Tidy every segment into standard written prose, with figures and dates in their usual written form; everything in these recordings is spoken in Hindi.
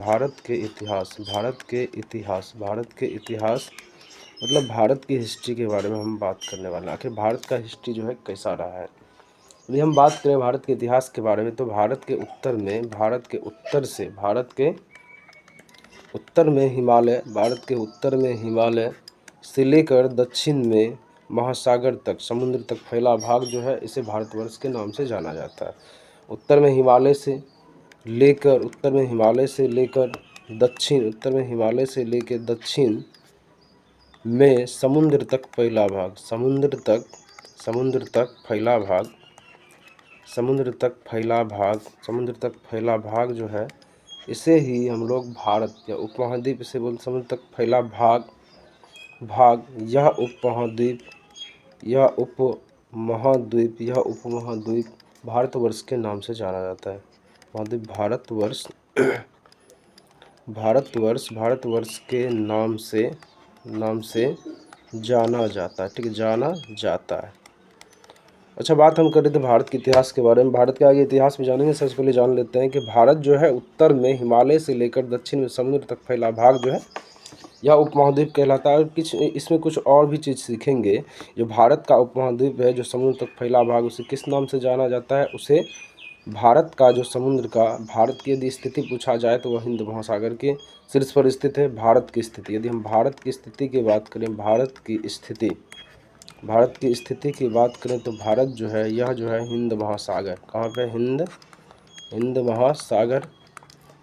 भारत के इतिहास मतलब भारत की हिस्ट्री के बारे में हम बात करने वाले हैं। आखिर भारत का हिस्ट्री जो है कैसा रहा है। यदि हम बात करें भारत के इतिहास के बारे में तो भारत के उत्तर में हिमालय से लेकर दक्षिण में महासागर तक, समुद्र तक फैला भाग जो है इसे भारतवर्ष के नाम से जाना जाता है। उत्तर में हिमालय से लेकर दक्षिण में समुद्र तक फैला भाग जो है इसे ही हम लोग भारत या उपमहाद्वीप इसे बोल समुद्र तक फैला भाग यह उपमहाद्वीप भारतवर्ष के नाम से जाना जाता है। भारतवर्ष के नाम से जाना जाता है। ठीक है, जाना जाता है। अच्छा, बात हम कर रहे थे भारत के इतिहास के बारे में। भारत के आगे इतिहास में जानेंगे, सबसे पहले जान लेते हैं कि भारत जो है उत्तर में हिमालय से लेकर दक्षिण में समुद्र तक फैला भाग जो है यह उपमहाद्वीप कहलाता है। और इसमें कुछ और भी चीज़ सीखेंगे। जो भारत का उपमहाद्वीप है, जो समुद्र तक फैला भाग, उसे किस नाम से जाना जाता है? उसे भारत की यदि स्थिति पूछा जाए तो वह हिंद महासागर के शीर्ष पर स्थित है। भारत की स्थिति, यदि हम भारत की स्थिति की बात करें, भारत की स्थिति की बात करें तो भारत जो है यह जो है हिंद महासागर, कहाँ पे?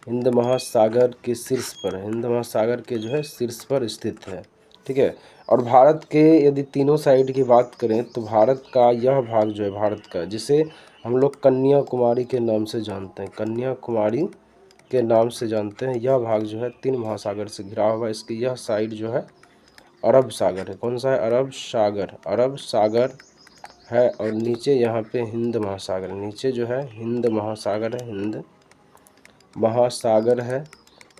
हिंद महासागर के शीर्ष पर, हिंद महासागर के जो है शीर्ष पर स्थित है। ठीक है। और भारत के यदि तीनों साइड की बात करें तो भारत का यह भाग जो है भारत का, जिसे हम लोग कन्याकुमारी के नाम से जानते हैं, यह भाग जो है 3 महासागर से घिरा हुआ है। इसकी यह साइड जो है अरब सागर है। कौन सा है? अरब सागर है। और नीचे यहाँ पे हिंद महासागर, नीचे जो है हिंद महासागर है।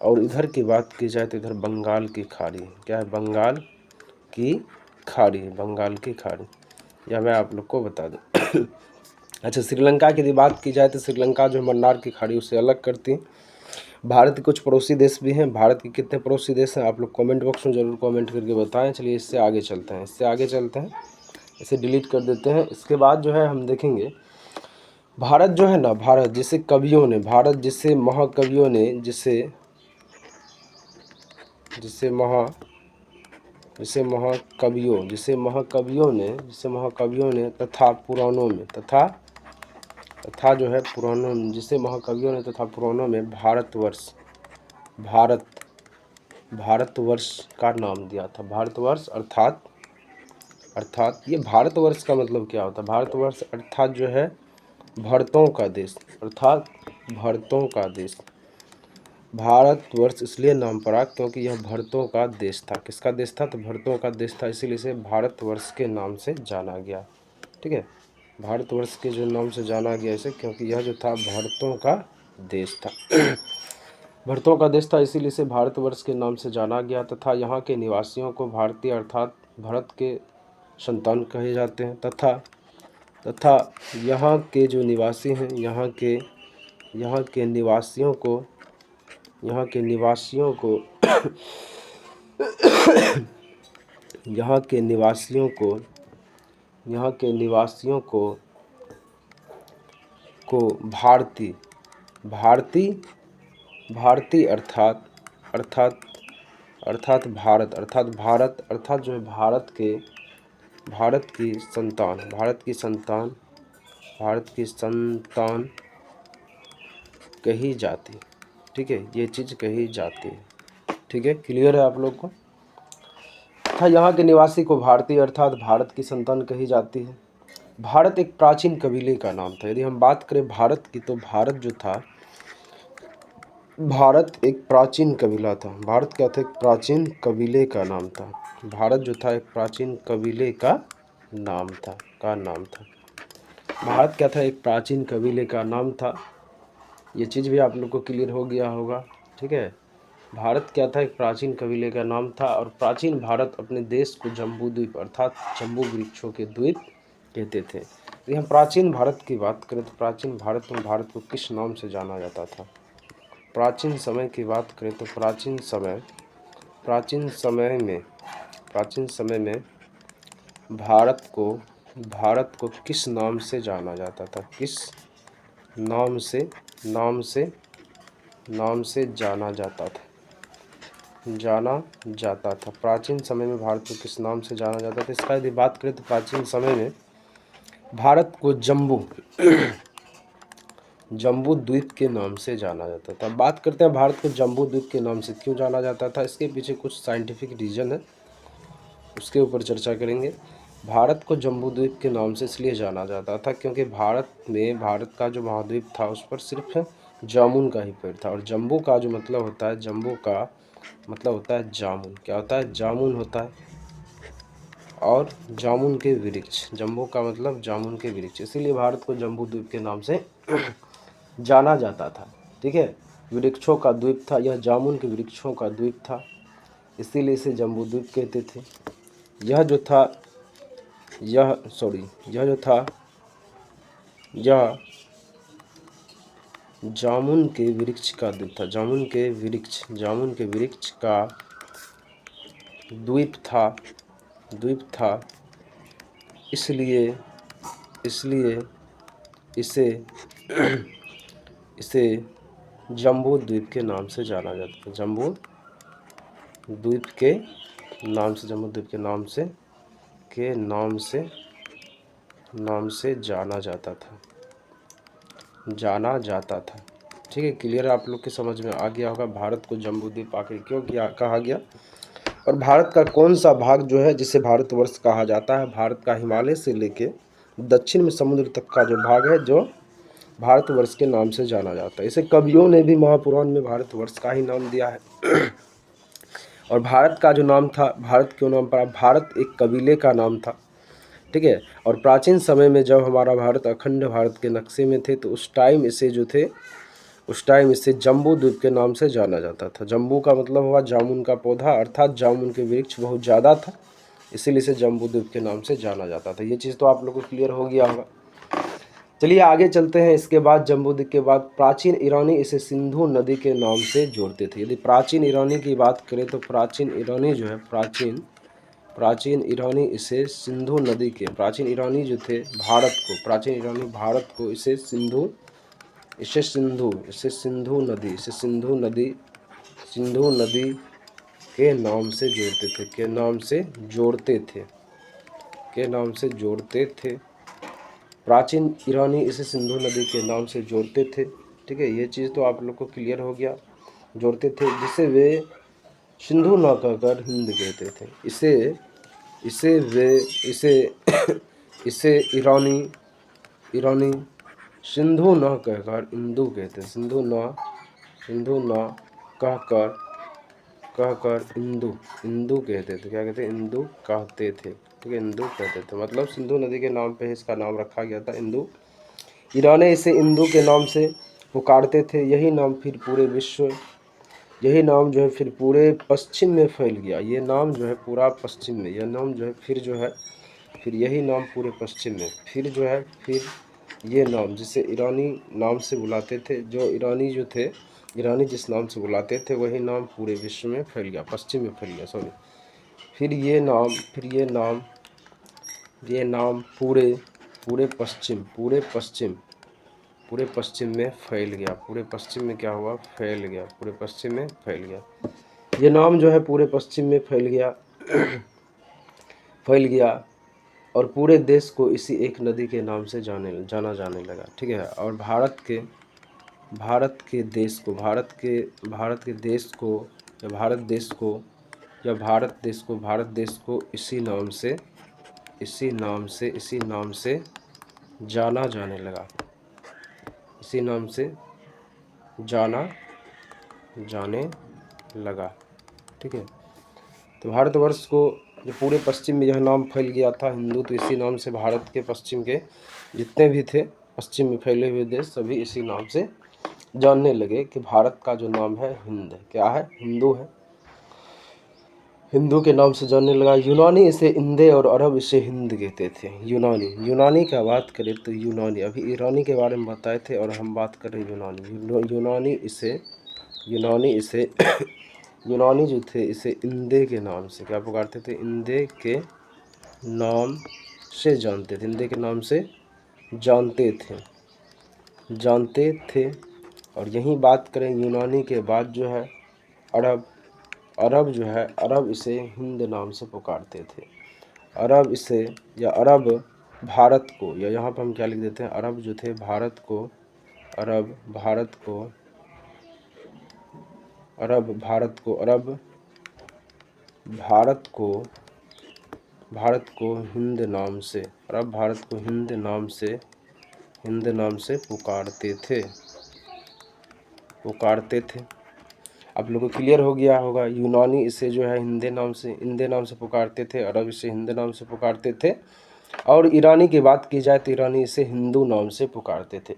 और इधर की बात की जाए तो इधर बंगाल की खाड़ी है। क्या है? बंगाल की खाड़ी, यह मैं आप लोग को बता दूं। अच्छा, श्रीलंका की यदि बात की जाए तो श्रीलंका जो मन्नार की खाड़ी उससे अलग करती है। भारत के कुछ पड़ोसी देश भी हैं। भारत के कितने पड़ोसी देश हैं आप लोग कमेंट बॉक्स में ज़रूर कमेंट करके बताएं। चलिए इससे आगे चलते हैं, इसे डिलीट कर देते हैं। इसके बाद जो है हम देखेंगे भारत जो है ना, भारत जिसे महाकवियों ने तथा पुराणों में भारतवर्ष का नाम दिया था। भारतवर्ष अर्थात ये भारतवर्ष का मतलब क्या होता है? भारतवर्ष अर्थात जो है भरतों का देश, भारतवर्ष इसलिए नाम पड़ा क्योंकि यह भरतों का देश था। किसका देश था? तो भरतों का देश था, इसीलिए इसे भारतवर्ष के नाम से जाना गया। ठीक है, भारतवर्ष के जो नाम से जाना गया इसे, क्योंकि यह जो था भरतों का देश था। भरतों का देश था, इसीलिए इसे भारतवर्ष के नाम से जाना गया। तथा यहाँ के निवासियों को भारतीय अर्थात भरत के संतान कहे जाते हैं। तथा यहाँ के जो निवासी हैं, यहाँ के निवासियों को यहाँ के निवासियों को भारती अर्थात भारत जो है भारत की संतान कही जाती है। ठीक है, ये चीज़ कही जाती है। ठीक है, क्लियर है आप लोग को? था यहाँ के निवासी को भारतीय अर्थात भारत की संतान कही जाती है। भारत एक प्राचीन कबीले का नाम था। यदि हम बात करें भारत की तो भारत जो था, भारत एक प्राचीन कबीला था। भारत क्या था? एक प्राचीन कबीले का नाम था। भारत जो था एक प्राचीन कबीले का नाम था। भारत क्या था? एक प्राचीन कबीले का नाम था। ये चीज़ भी आप लोग को क्लियर हो गया होगा। ठीक है, भारत क्या था? एक प्राचीन कबीले का नाम था। और प्राचीन भारत अपने देश को जम्बू द्वीप अर्थात जम्बू वृक्षों के द्वीप कहते थे। यदि हम प्राचीन भारत की बात करें तो प्राचीन भारत में भारत को किस नाम से जाना जाता था? प्राचीन समय की बात करें तो प्राचीन समय में भारत को किस नाम से जाना जाता था? किस नाम से जाना जाता था? प्राचीन समय में भारत को किस नाम से जाना जाता था? इसका यदि बात करें तो प्राचीन समय में भारत को जम्बू द्वीप के नाम से जाना जाता था। बात करते हैं भारत को जम्बू द्वीप के नाम से क्यों जाना जाता था। इसके पीछे कुछ साइंटिफिक रीज़न है, उसके ऊपर चर्चा करेंगे। भारत को जम्बू द्वीप के नाम से इसलिए जाना जाता था क्योंकि भारत का जो महाद्वीप था उस पर सिर्फ जामुन का ही पेड़ था, और जम्बू का जो मतलब होता है, जम्बू का मतलब होता है जामुन। क्या होता है? जामुन होता है, और जामुन के वृक्ष, जम्बू का मतलब जामुन के वृक्ष, इसीलिए भारत को जम्बू द्वीप के नाम से जाना जाता था। ठीक है, वृक्षों का द्वीप था, यह जामुन के वृक्षों का द्वीप था, इसीलिए इसे जम्बू द्वीप कहते थे। यह जामुन के वृक्ष का द्वीप था, जामुन के वृक्ष का द्वीप था, इसलिए इसे जम्बू द्वीप के नाम से जाना जाता था। जम्बू द्वीप के नाम से जाना जाता था। ठीक है, क्लियर? आप लोग के समझ में आ गया होगा भारत को जम्बू द्वीप आखिर क्यों कहा गया, और भारत का कौन सा भाग जो है जिसे भारतवर्ष कहा जाता है। भारत का हिमालय से लेके दक्षिण में समुद्र तक का जो भाग है जो भारतवर्ष के नाम से जाना जाता है। इसे कवियों ने भी महापुराण में भारतवर्ष का ही नाम दिया है। और भारत का जो नाम था, भारत क्यों नाम पड़ा? भारत एक कबीले का नाम था। ठीक है, और प्राचीन समय में जब हमारा भारत अखंड भारत के नक्शे में थे तो उस टाइम इसे जम्बू द्वीप के नाम से जाना जाता था। जम्बू का मतलब हुआ जामुन का पौधा, अर्थात जामुन के वृक्ष बहुत ज़्यादा था, इसीलिए इसे जम्बू द्वीप के नाम से जाना जाता था। ये चीज़ तो आप लोगों को क्लियर हो गया होगा। चलिए आगे चलते हैं। इसके बाद जम्बू द्वीप के बाद प्राचीन ईरानी इसे सिंधु नदी के नाम से जोड़ते थे। यदि प्राचीन ईरानी की बात करें तो प्राचीन ईरानी जो है इसे सिंधु नदी के, प्राचीन ईरानी जो थे प्राचीन ईरानी भारत को इसे सिंधु नदी के नाम से जोड़ते थे। प्राचीन ईरानी इसे सिंधु नदी के नाम से जोड़ते थे। ठीक है, ये चीज़ तो आप लोग को क्लियर हो गया। जोड़ते थे, जिसे वे सिंधु न कहकर हिंद कहते थे। इसे ईरानी सिंधु न कहकर हिंदू कहते, सिंधु न कहकर हिंदू कहते थे। क्या कहते? हिंदू कहते थे। ठीक है, हिंदू कहते थे, मतलब सिंधु नदी के नाम पे इसका नाम रखा गया था, हिंदू। ईरानी इसे हिंदू के नाम से पुकारते थे। यही नाम जो है फिर पूरे पश्चिम में फैल गया। ये नाम जो है पूरा पश्चिम में, यह नाम जो है फिर यही नाम पूरे पश्चिम में फिर ये नाम जिसे ईरानी नाम से बुलाते थे, जो ईरानी जो थे, ईरानी जिस नाम से बुलाते थे वही नाम पूरे विश्व में फैल गया, पश्चिम में फैल गया, सॉरी। फिर ये नाम पूरे पश्चिम में फैल गया। पूरे पश्चिम में क्या हुआ? फैल गया, पूरे पश्चिम में फैल गया। ये नाम जो है पूरे पश्चिम में फैल गया और पूरे देश को इसी एक नदी के नाम से जाना जाने लगा। ठीक है, और भारत के देश को इसी नाम से जाना जाने लगा, इसी नाम से जाना जाने लगा। ठीक है, तो भारतवर्ष को जो पूरे पश्चिम में यह नाम फैल गया था हिंदू, तो इसी नाम से भारत के पश्चिम के जितने भी थे पश्चिम में फैले हुए देश सभी इसी नाम से जानने लगे कि भारत का जो नाम है हिंद है। क्या है? हिंदू है, हिंदू के नाम से जानने लगा। यूनानी इसे इंदे और अरब इसे हिंद कहते थे। यूनानी का बात करें तो यूनानी, अभी ईरानी के बारे में बताए थे और हम बात करें यूनानी इसे यूनानी इसे यूनानी जो थे इसे इंदे के नाम से क्या पुकारते थे, इंदे के नाम से जानते थे, इंदे के नाम से जानते थे। और यहीं बात करें यूनानी के बाद जो है अरब जो है, अरब इसे हिंद नाम से पुकारते थे। अरब इसे या अरब भारत को, या यहाँ पर हम क्या लिख देते हैं, अरब जो थे भारत को, अरब भारत को, अरब भारत को, अरब भारत को, भारत को हिंद नाम से, अरब भारत को हिंद नाम से पुकारते थे। आप लोगों को क्लियर हो गया होगा। यूनानी इसे जो है इंदे नाम से पुकारते थे, अरब इसे हिंद नाम से पुकारते थे, और ईरानी की बात की जाए तो ईरानी इसे हिंदू नाम से पुकारते थे।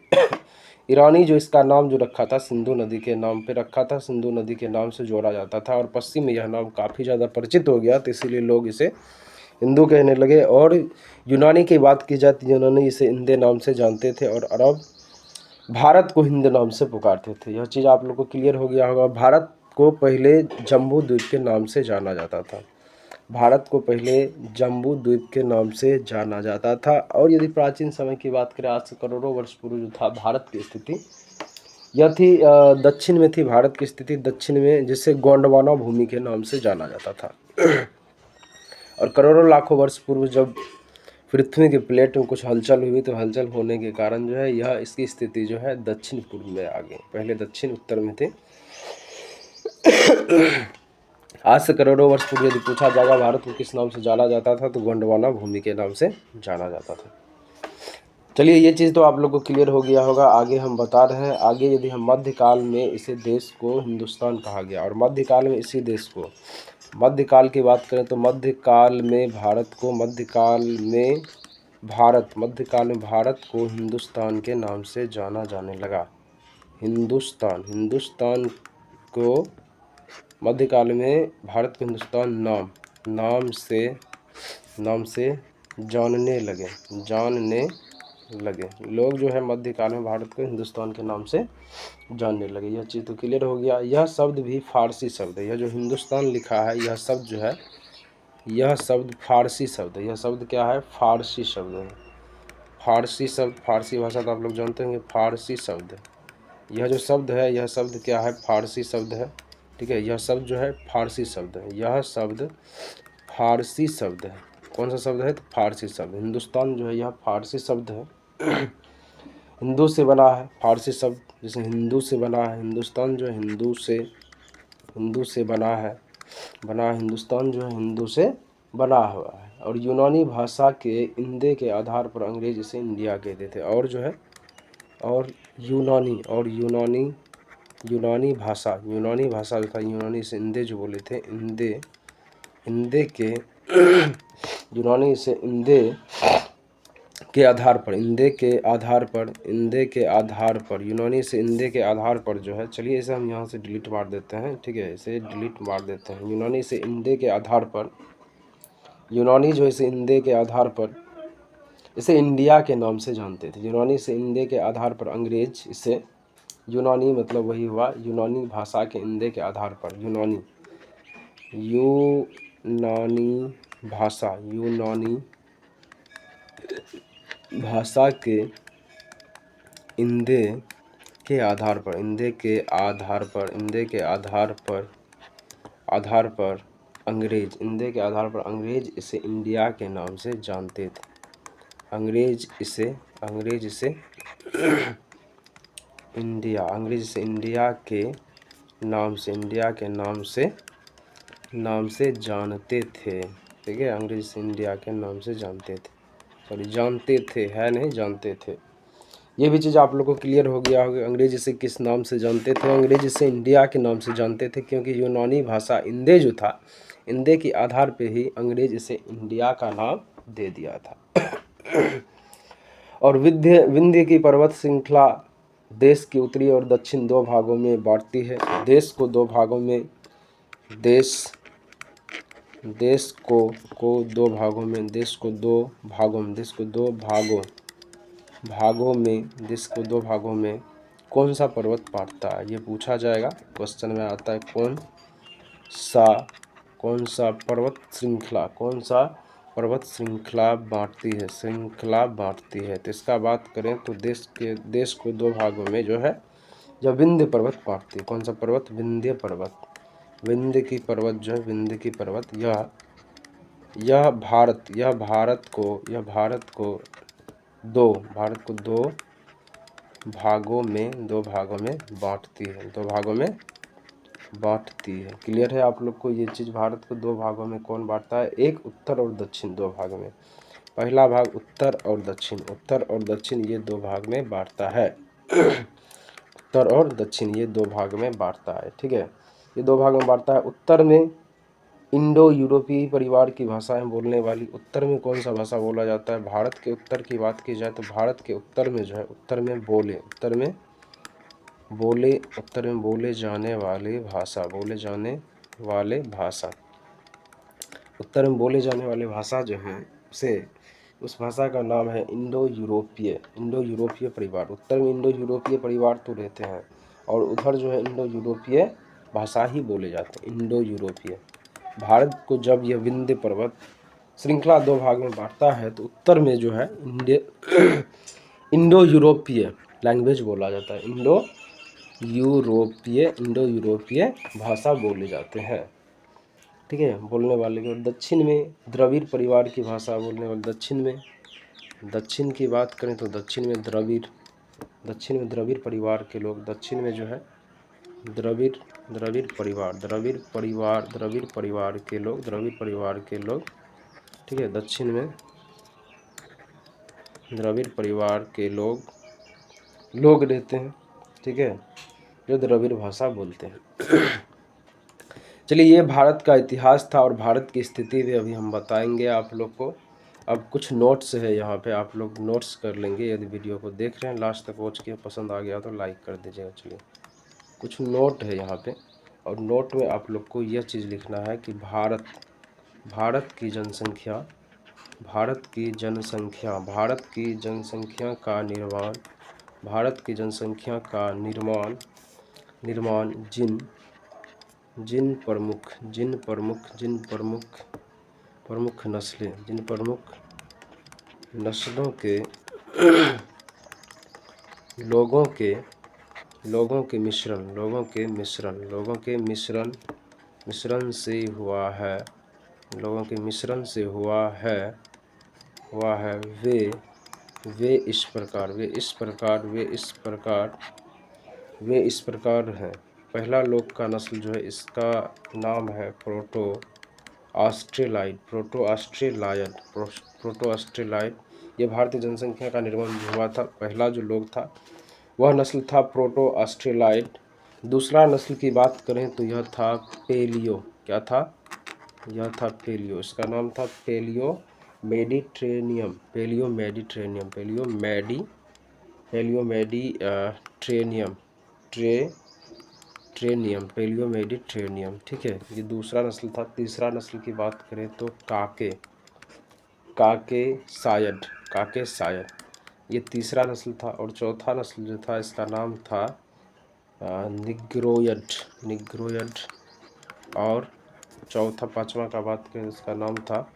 ईरानी जो इसका नाम जो रखा था सिंधु नदी के नाम पे रखा था, सिंधु नदी के नाम से जोड़ा जाता था, और पश्चिम में यह नाम काफ़ी ज़्यादा परिचित हो गया, तो इसीलिए लोग इसे हिंदू कहने लगे। और यूनानी की बात की जाए तो यूनानी इसे इंदे नाम से जानते थे, और अरब भारत को हिंद नाम से पुकारते थे। यह चीज़ आप लोग को क्लियर हो गया होगा। भारत को पहले जम्बू द्वीप के नाम से जाना जाता था, भारत को पहले जम्बू द्वीप के नाम से जाना जाता था। और यदि प्राचीन समय की बात करें, आज से करोड़ों वर्ष पूर्व जो था भारत की स्थिति, यह थी दक्षिण में थी भारत की स्थिति, दक्षिण में, जिसे गोंडवाना भूमि के नाम से जाना जाता था। और करोड़ों लाखों वर्ष पूर्व जब पृथ्वी की प्लेट में कुछ हलचल हुई, तो हलचल होने के कारण जो है यह इसकी स्थिति जो है दक्षिण पूर्व में आ गई, पहले दक्षिण उत्तर में थे। आज से करोड़ों वर्ष पूर्व यदि पूछा जाएगा भारत को किस नाम से जाना जाता था, तो गोंडवाना भूमि के नाम से जाना जाता था। चलिए, ये चीज़ तो आप लोग को क्लियर हो गया होगा। आगे हम बता रहे हैं, आगे यदि हम मध्यकाल में इसे देश को हिंदुस्तान कहा गया, और मध्यकाल में इसी देश को, मध्यकाल की बात करें तो मध्यकाल में भारत को, मध्यकाल में भारत को हिंदुस्तान के नाम से जाना जाने लगा। हिंदुस्तान को मध्यकाल में भारत को हिंदुस्तान नाम से जानने लगे लोग जो है मध्यकाल में भारत को हिंदुस्तान के नाम से जानने लगे। यह चीज़ तो क्लियर हो गया। यह शब्द भी फारसी शब्द है, यह जो हिंदुस्तान लिखा है यह शब्द जो है, यह शब्द फारसी शब्द है। यह शब्द क्या है, फारसी शब्द है। फारसी शब्द, फारसी भाषा तो आप लोग जानते होंगे, फारसी शब्द। यह जो शब्द है, यह शब्द क्या है, फारसी शब्द है। ठीक है, यह शब्द जो है फारसी शब्द है, यह शब्द फारसी शब्द है। कौन सा शब्द है, तो फारसी शब्द। हिंदुस्तान जो है यह फारसी शब्द है, हिंदू से बना है। फारसी शब्द जैसे हिंदू से बना है, हिंदुस्तान जो है हिंदू से बना है, हिंदुस्तान जो है हिंदू से बना हुआ है। और यूनानी भाषा के इंदे के आधार पर अंग्रेज इसे इंडिया कहते थे। और जो है, और यूनानी भाषा जो था, यूनानी से इंदे जो बोले थे, इंदे के यूनानी से इंदे के आधार पर, यूनानी से इंदे के आधार पर जो है, चलिए इसे हम यहाँ से डिलीट मार देते हैं। ठीक है, इसे डिलीट मार देते हैं। यूनानी से इंदे के आधार पर, यूनानी जो इसे इंदे के आधार पर इसे इंडिया के नाम से जानते थे। यूनानी से इंदे के आधार पर अंग्रेज इसे, यूनानी मतलब वही हुआ, यूनानी भाषा के इंदे के आधार पर, यूनानी भाषा के इंदे के आधार पर अंग्रेज इसे इंडिया के नाम से जानते थे। अंग्रेज इसे इंडिया के नाम से जानते थे। ठीक है, अंग्रेज इसे इंडिया के नाम से जानते थे, सॉरी जानते थे है नहीं, जानते थे। ये भी चीज़ आप लोगों को क्लियर हो गया होगा। अंग्रेज इसे किस नाम से जानते थे, अंग्रेज इसे इंडिया के नाम से जानते थे, क्योंकि यूनानी भाषा इंदे जो था, इंदे के आधार पे ही अंग्रेज इसे इंडिया का नाम दे दिया था। और विंध्य की पर्वत श्रृंखला देश की उत्तरी और दक्षिण दो भागों में बांटती है। देश को दो भागों में कौन सा पर्वत बांटता है, ये पूछा जाएगा क्वेश्चन में आता है। कौन सा पर्वत श्रृंखला, कौन सा पर्वत श्रृंखला बांटती है। तो इसका बात करें तो देश को दो भागों में जो है जब विंध्य पर्वत बांटती है। कौन सा पर्वत, विंध्य पर्वत। विंध्य की पर्वत जो है, विंध्य की पर्वत यह भारत को दो भागों में बांटती है। क्लियर है आप लोग को ये चीज़, भारत को दो भागों में कौन बांटता है, एक उत्तर और दक्षिण दो भाग में। पहला भाग उत्तर और दक्षिण ये दो भाग में बांटता है। उत्तर और दक्षिण ये दो भाग में बांटता है, ठीक है। ये दो भाग में बांटता है। उत्तर में इंडो यूरोपीय परिवार की भाषाएं बोलने वाली, उत्तर में कौन सा भाषा बोला जाता है, भारत के उत्तर की बात की जाए तो भारत के उत्तर में जो है, उत्तर में बोले जाने वाले भाषा उत्तर में बोले जाने वाले भाषा जो है उस भाषा का नाम है इंडो यूरोपीय परिवार। उत्तर में इंडो यूरोपीय परिवार तो रहते हैं और उधर जो है इंडो यूरोपीय भाषा ही बोले जाते हैं, इंडो यूरोपीय। भारत को जब यह विंध्य पर्वत श्रृंखला दो भाग में बांटता है तो उत्तर में जो है इंडो यूरोपीय लैंग्वेज बोला जाता है, इंडो यूरोपीय भाषा बोले जाते हैं, ठीक है, बोलने वाले के। और दक्षिण में द्रविड़ परिवार की भाषा बोलने वाले, दक्षिण की बात करें तो दक्षिण में द्रविड़ परिवार के लोग, दक्षिण में जो है द्रविड़ परिवार के लोग, ठीक है, दक्षिण में द्रविड़ परिवार के लोग रहते हैं, ठीक है, जो द्रविड़ भाषा बोलते हैं। चलिए, ये भारत का इतिहास था और भारत की स्थिति भी अभी हम बताएंगे आप लोग को। अब कुछ नोट्स है यहाँ पे, आप लोग नोट्स कर लेंगे। यदि वीडियो को देख रहे हैं लास्ट तक वॉच किए, पसंद आ गया तो लाइक कर दीजिएगा। चलिए, कुछ नोट है यहाँ पे और नोट में आप लोग को यह चीज़ लिखना है कि भारत की जनसंख्या का निर्माण जिन प्रमुख नस्लों के लोगों के मिश्रण से हुआ है। वे इस प्रकार हैं। पहला लोग का नस्ल जो है इसका नाम है प्रोटो ऑस्ट्रेलाइड। ये भारतीय जनसंख्या का निर्माण हुआ था। पहला जो लोग था वह नस्ल था प्रोटो ऑस्ट्रेलाइड। दूसरा नस्ल की बात करें तो यह था पेलियो। क्या था? यह था पेलियो। इसका नाम था पेलियो मेडिट्रेनियम। ठीक है, ये दूसरा नस्ल था। तीसरा नस्ल की बात करें तो काकेसायड, ये तीसरा नस्ल था। और चौथा नस्ल जो था इसका नाम था निग्रोयड। और पांचवा का बात करें इसका नाम था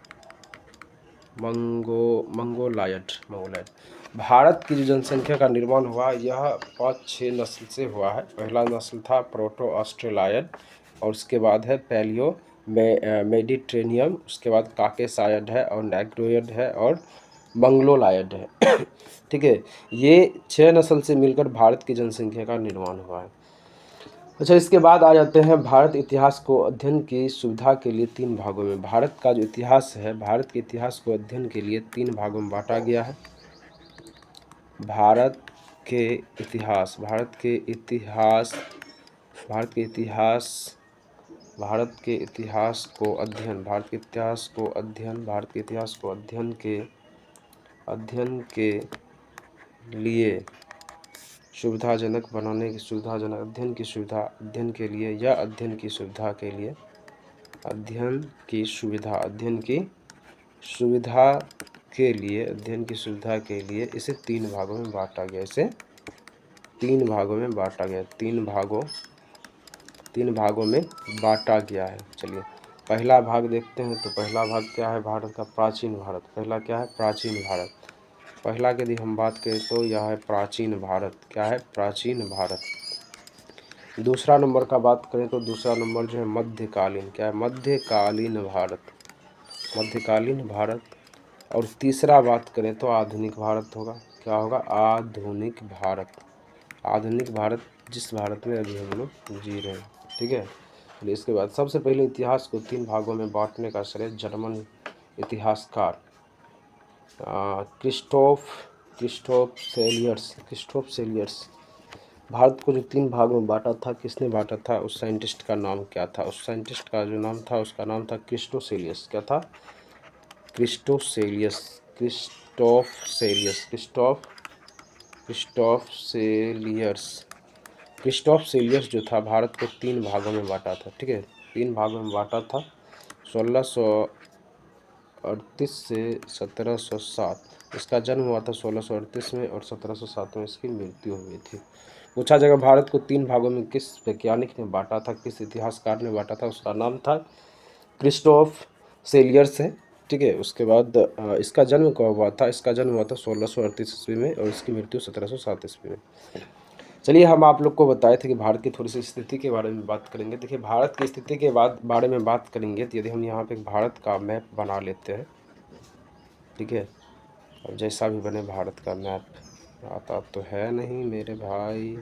मंगोलायड। भारत की जो जनसंख्या का निर्माण हुआ यह 5-6 नस्ल से हुआ है। पहला नस्ल था प्रोटो ऑस्ट्रेलायड और उसके बाद है पैलियो मेडिट्रेनियम, उसके बाद काकेसायड है और नेग्रोयड है और मंगलोलायड है। ठीक है, ये 6 नस्ल से मिलकर भारत की जनसंख्या का निर्माण हुआ है। अच्छा, इसके बाद आ जाते हैं भारत इतिहास को अध्ययन की सुविधा के लिए 3 भागों में। भारत का जो इतिहास है, भारत के इतिहास को अध्ययन के लिए 3 भागों में बांटा गया है। भारत के इतिहास को अध्ययन के लिए सुविधाजनक बनाने की अध्ययन की सुविधा के लिए इसे 3 भागों में बांटा गया। इसे तीन भागों में बांटा गया, तीन भागों में बांटा गया है। चलिए पहला भाग देखते हैं। तो पहला भाग क्या है भारत का? प्राचीन भारत। पहला क्या है? प्राचीन भारत। पहला की यदि हम बात करें तो यह है प्राचीन भारत। क्या है? प्राचीन भारत। दूसरा नंबर का बात करें तो दूसरा नंबर जो है मध्यकालीन। क्या है? मध्यकालीन भारत, मध्यकालीन भारत। और तीसरा बात करें तो आधुनिक भारत होगा। क्या होगा? आधुनिक भारत। आधुनिक भारत, जिस भारत में अभी हम लोग जी रहे हैं। ठीक है। चलिए इसके बाद सबसे पहले इतिहास को तीन भागों में बांटने का श्रेय जर्मन इतिहासकार क्रिस्टोफ सेलियर्स। भारत को जो तीन भागों में बांटा था, किसने बांटा था? उस साइंटिस्ट का नाम क्या था? उस साइंटिस्ट का जो नाम था उसका नाम था क्रिस्टोसेलियस। क्या था? क्रिस्टोसेलियस। क्रिस्टोफ सेलियस जो था भारत को तीन भागों में बांटा था। ठीक है, तीन भागों में बांटा था। 1638 से 1707 इसका जन्म हुआ था 1638 में, और 1707 में इसकी मृत्यु हुई थी। पूछा जाएगा भारत को तीन भागों में किस वैज्ञानिक ने बांटा था, किस इतिहासकार ने बांटा था? उसका नाम था क्रिस्टोफ सेलियर्स है। ठीक है। उसके बाद इसका जन्म कब हुआ था? इसका जन्म हुआ था 1638 ईस्वी में, और इसकी मृत्यु 1707 ईस्वी में। चलिए हम आप लोग को बताए थे कि भारत की थोड़ी सी स्थिति के बारे में बात करेंगे। देखिए भारत की स्थिति के बारे में बात करेंगे तो यदि हम यहाँ पे भारत का मैप बना लेते हैं। ठीक है। अब जैसा भी बने भारत का मैप आता तो है नहीं मेरे भाई।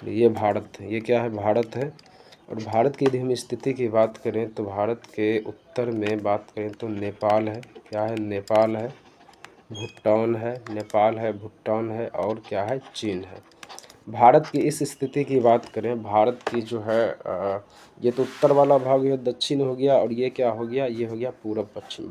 ये भारत है, ये क्या है? भारत है। और भारत की यदि हम स्थिति की बात करें तो भारत के उत्तर में बात करें तो नेपाल है। क्या है? नेपाल है। भूटान है, नेपाल है, भूटान है, और क्या है? चीन है। भारत की इस स्थिति की बात करें, भारत की जो है ये तो उत्तर वाला भाग है, दक्षिण हो गया, और ये क्या हो गया? ये हो गया पूरब पश्चिम।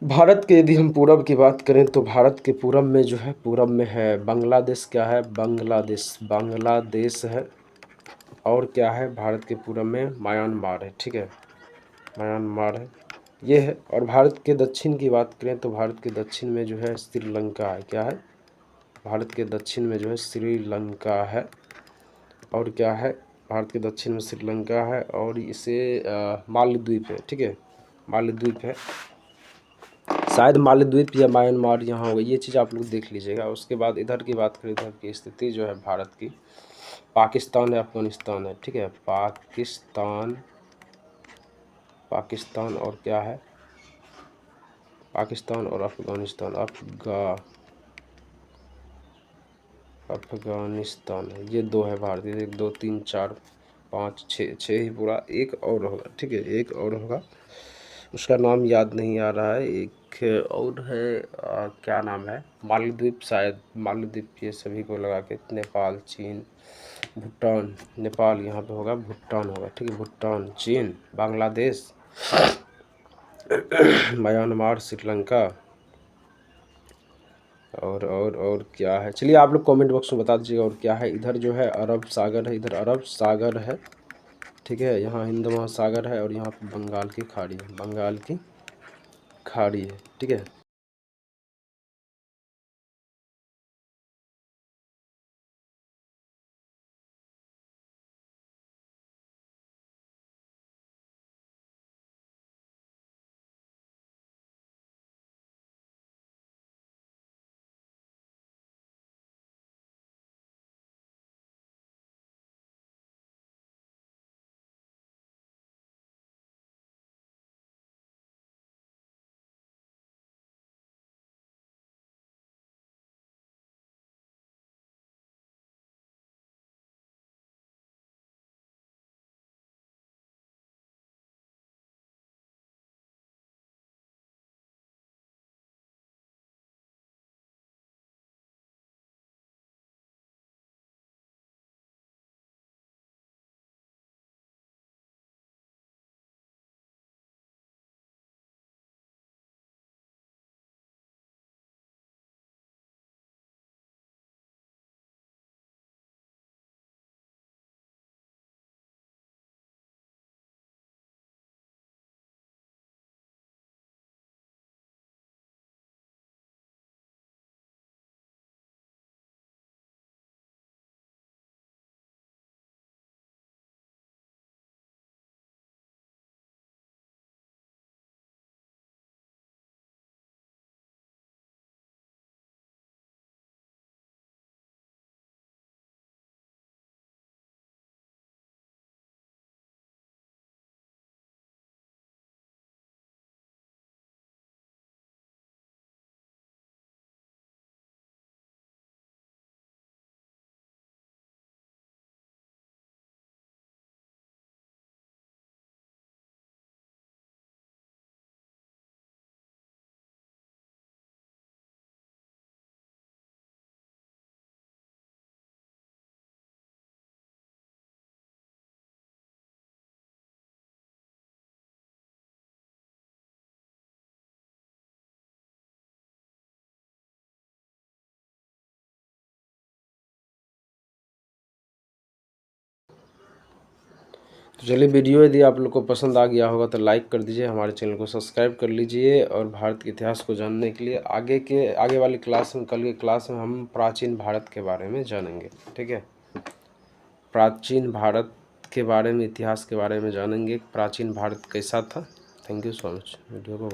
भारत के यदि हम पूरब की बात करें तो भारत के पूरब में जो है, पूरब में है बांग्लादेश। क्या है? बांग्लादेश है। और क्या है? भारत के पूरब में म्यांमार है। ठीक है, म्यांमार है, ये है। और भारत के दक्षिण की बात करें तो भारत के दक्षिण में जो है श्रीलंका है। क्या है? भारत के दक्षिण में जो है श्रीलंका है। और क्या है? भारत के दक्षिण में श्रीलंका है, और इसे मालदीव है। ठीक है, मालदीव है। शायद मालदीव या म्यांमार यहाँ होगा, ये चीज़ आप लोग देख लीजिएगा। उसके बाद इधर की बात करें, इधर की स्थिति जो है भारत की, पाकिस्तान है, अफगानिस्तान है। ठीक है, पाकिस्तान और क्या है? पाकिस्तान और अफगानिस्तान, अफगानिस्तान है। ये दो है भारत। 1 2 3 4 5 6 ही पूरा। एक और होगा। ठीक है, एक और होगा, उसका नाम याद नहीं आ रहा है। एक और है क्या नाम है? मालदीव, शायद मालदीव। ये सभी को लगा के नेपाल, चीन, भूटान। नेपाल यहाँ पे होगा, भूटान होगा। ठीक है, भूटान, चीन, बांग्लादेश, म्यांमार, श्रीलंका, और क्या है? चलिए आप लोग कमेंट बॉक्स में बता दीजिएगा और क्या है। इधर जो है अरब सागर है, इधर अरब सागर है। ठीक है, यहाँ हिंद महासागर है, और यहाँ पे बंगाल की खाड़ी है, बंगाल की खाड़ी है। ठीक है। तो चलिए, वीडियो यदि आप लोग को पसंद आ गया होगा तो लाइक कर दीजिए, हमारे चैनल को सब्सक्राइब कर लीजिए। और भारत के इतिहास को जानने के लिए आगे वाली क्लास में, कल की क्लास में हम प्राचीन भारत के बारे में जानेंगे। ठीक है, प्राचीन भारत के बारे में, इतिहास के बारे में जानेंगे, प्राचीन भारत कैसा था। Thank you so much. Video को